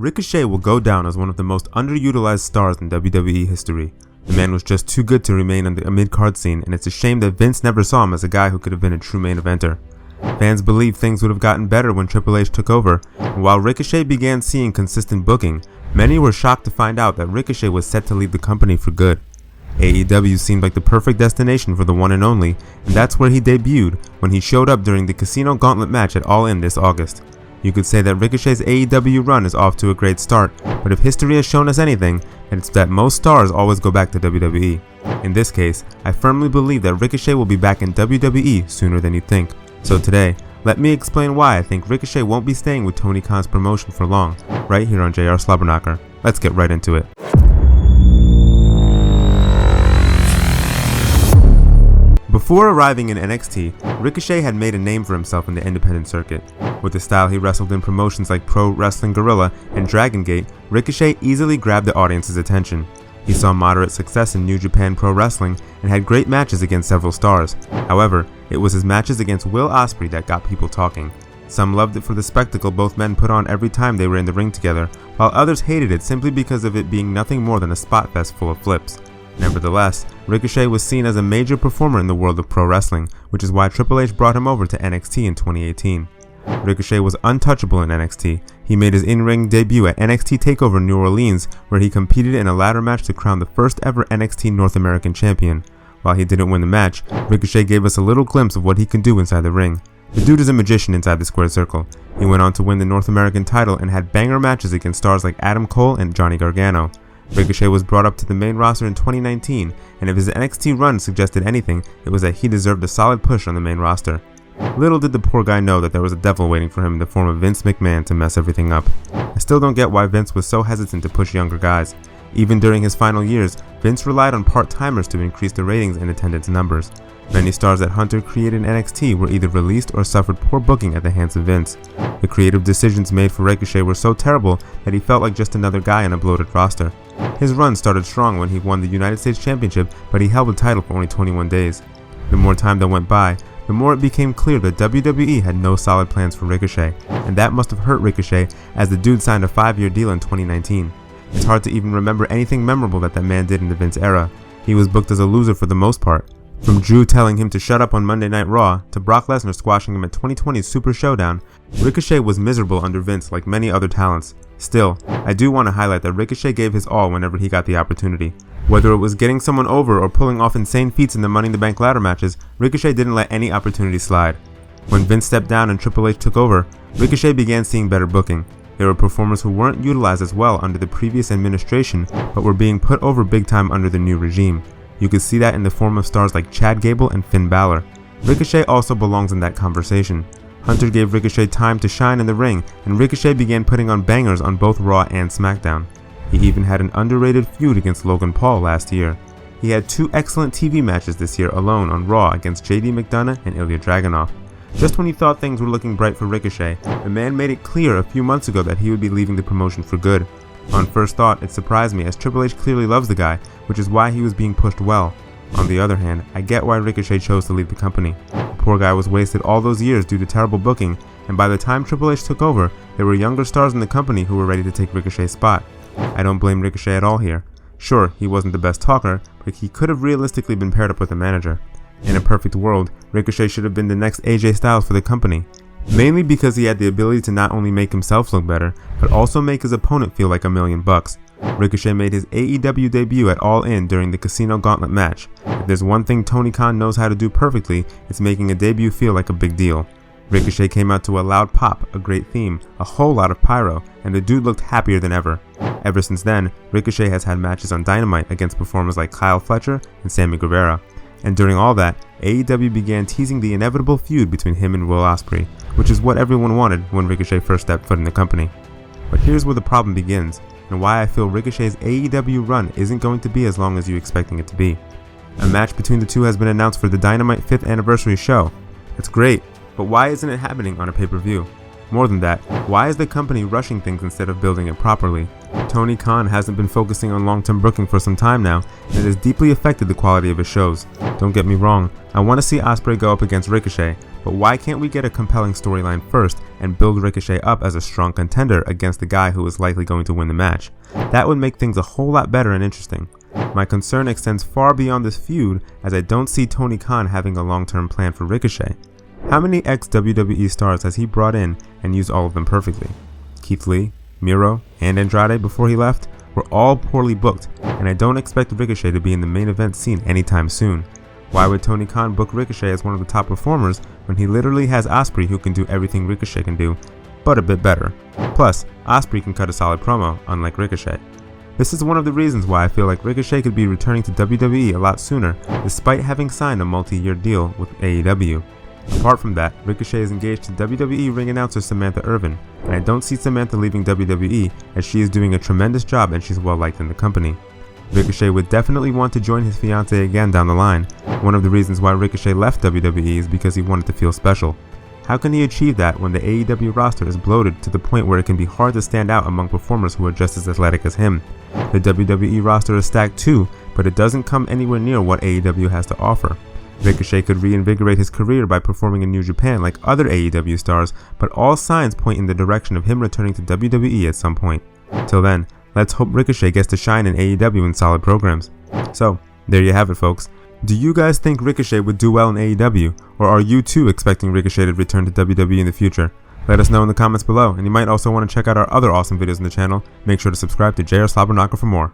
Ricochet will go down as one of the most underutilized stars in WWE history. The man was just too good to remain on the mid-card scene, and it's a shame that Vince never saw him as a guy who could have been a true main eventer. Fans believe things would have gotten better when Triple H took over, and while Ricochet began seeing consistent booking, many were shocked to find out that Ricochet was set to leave the company for good. AEW seemed like the perfect destination for the one and only, and that's where he debuted when he showed up during the Casino Gauntlet match at All In this August. You could say that Ricochet's AEW run is off to a great start, but if history has shown us anything, it's that most stars always go back to WWE. In this case, I firmly believe that Ricochet will be back in WWE sooner than you think. So today, let me explain why I think Ricochet won't be staying with Tony Khan's promotion for long, right here on JRSlobberKnocker. Let's get right into it. Before arriving in NXT, Ricochet had made a name for himself in the independent circuit. With the style he wrestled in promotions like Pro Wrestling Guerrilla and Dragon Gate, Ricochet easily grabbed the audience's attention. He saw moderate success in New Japan Pro Wrestling and had great matches against several stars. However, it was his matches against Will Ospreay that got people talking. Some loved it for the spectacle both men put on every time they were in the ring together, while others hated it simply because of it being nothing more than a spot fest full of flips. Nevertheless, Ricochet was seen as a major performer in the world of pro wrestling, which is why Triple H brought him over to NXT in 2018. Ricochet was untouchable in NXT. He made his in-ring debut at NXT TakeOver New Orleans, where he competed in a ladder match to crown the first ever NXT North American champion. While he didn't win the match, Ricochet gave us a little glimpse of what he can do inside the ring. The dude is a magician inside the squared circle. He went on to win the North American title and had banger matches against stars like Adam Cole and Johnny Gargano. Ricochet was brought up to the main roster in 2019, and if his NXT run suggested anything, it was that he deserved a solid push on the main roster. Little did the poor guy know that there was a devil waiting for him in the form of Vince McMahon to mess everything up. I still don't get why Vince was so hesitant to push younger guys. Even during his final years, Vince relied on part-timers to increase the ratings and attendance numbers. Many stars that Hunter created in NXT were either released or suffered poor booking at the hands of Vince. The creative decisions made for Ricochet were so terrible that he felt like just another guy on a bloated roster. His run started strong when he won the United States Championship, but he held the title for only 21 days. The more time that went by, the more it became clear that WWE had no solid plans for Ricochet, and that must have hurt Ricochet as the dude signed a 5-year deal in 2019. It's hard to even remember anything memorable that man did in the Vince era. He was booked as a loser for the most part. From Drew telling him to shut up on Monday Night Raw, to Brock Lesnar squashing him at 2020's Super Showdown, Ricochet was miserable under Vince like many other talents. Still, I do want to highlight that Ricochet gave his all whenever he got the opportunity. Whether it was getting someone over or pulling off insane feats in the Money in the Bank ladder matches, Ricochet didn't let any opportunity slide. When Vince stepped down and Triple H took over, Ricochet began seeing better booking. There were performers who weren't utilized as well under the previous administration, but were being put over big time under the new regime. You could see that in the form of stars like Chad Gable and Finn Balor. Ricochet also belongs in that conversation. Hunter gave Ricochet time to shine in the ring, and Ricochet began putting on bangers on both Raw and SmackDown. He even had an underrated feud against Logan Paul last year. He had 2 excellent TV matches this year alone on Raw against JD McDonough and Ilya Dragunov. Just when you thought things were looking bright for Ricochet, the man made it clear a few months ago that he would be leaving the promotion for good. On first thought, it surprised me as Triple H clearly loves the guy, which is why he was being pushed well. On the other hand, I get why Ricochet chose to leave the company. The poor guy was wasted all those years due to terrible booking, and by the time Triple H took over, there were younger stars in the company who were ready to take Ricochet's spot. I don't blame Ricochet at all here. Sure, he wasn't the best talker, but he could have realistically been paired up with a manager. In a perfect world, Ricochet should have been the next AJ Styles for the company. Mainly because he had the ability to not only make himself look better, but also make his opponent feel like $1,000,000. Ricochet made his AEW debut at All In during the Casino Gauntlet match. If there's one thing Tony Khan knows how to do perfectly, it's making a debut feel like a big deal. Ricochet came out to a loud pop, a great theme, a whole lot of pyro, and the dude looked happier than ever. Ever since then, Ricochet has had matches on Dynamite against performers like Kyle Fletcher and Sammy Guevara. And during all that, AEW began teasing the inevitable feud between him and Will Ospreay, which is what everyone wanted when Ricochet first stepped foot in the company. But here's where the problem begins, and why I feel Ricochet's AEW run isn't going to be as long as you're expecting it to be. A match between the two has been announced for the Dynamite 5th anniversary show. It's great, but why isn't it happening on a pay-per-view? More than that, why is the company rushing things instead of building it properly? Tony Khan hasn't been focusing on long-term booking for some time now, and it has deeply affected the quality of his shows. Don't get me wrong, I want to see Ospreay go up against Ricochet, but why can't we get a compelling storyline first and build Ricochet up as a strong contender against the guy who is likely going to win the match? That would make things a whole lot better and interesting. My concern extends far beyond this feud, as I don't see Tony Khan having a long-term plan for Ricochet. How many ex-WWE stars has he brought in and used all of them perfectly? Keith Lee, Miro, and Andrade before he left were all poorly booked, and I don't expect Ricochet to be in the main event scene anytime soon. Why would Tony Khan book Ricochet as one of the top performers when he literally has Ospreay who can do everything Ricochet can do, but a bit better? Plus, Ospreay can cut a solid promo, unlike Ricochet. This is one of the reasons why I feel like Ricochet could be returning to WWE a lot sooner, despite having signed a multi-year deal with AEW. Apart from that, Ricochet is engaged to WWE ring announcer Samantha Irvin, and I don't see Samantha leaving WWE, as she is doing a tremendous job and she's well liked in the company. Ricochet would definitely want to join his fiancée again down the line. One of the reasons why Ricochet left WWE is because he wanted to feel special. How can he achieve that when the AEW roster is bloated to the point where it can be hard to stand out among performers who are just as athletic as him? The WWE roster is stacked too, but it doesn't come anywhere near what AEW has to offer. Ricochet could reinvigorate his career by performing in New Japan like other AEW stars, but all signs point in the direction of him returning to WWE at some point. Till then, let's hope Ricochet gets to shine in AEW in solid programs. So, there you have it, folks. Do you guys think Ricochet would do well in AEW, or are you too expecting Ricochet to return to WWE in the future? Let us know in the comments below, and you might also want to check out our other awesome videos on the channel. Make sure to subscribe to JRSlobberKnocker for more.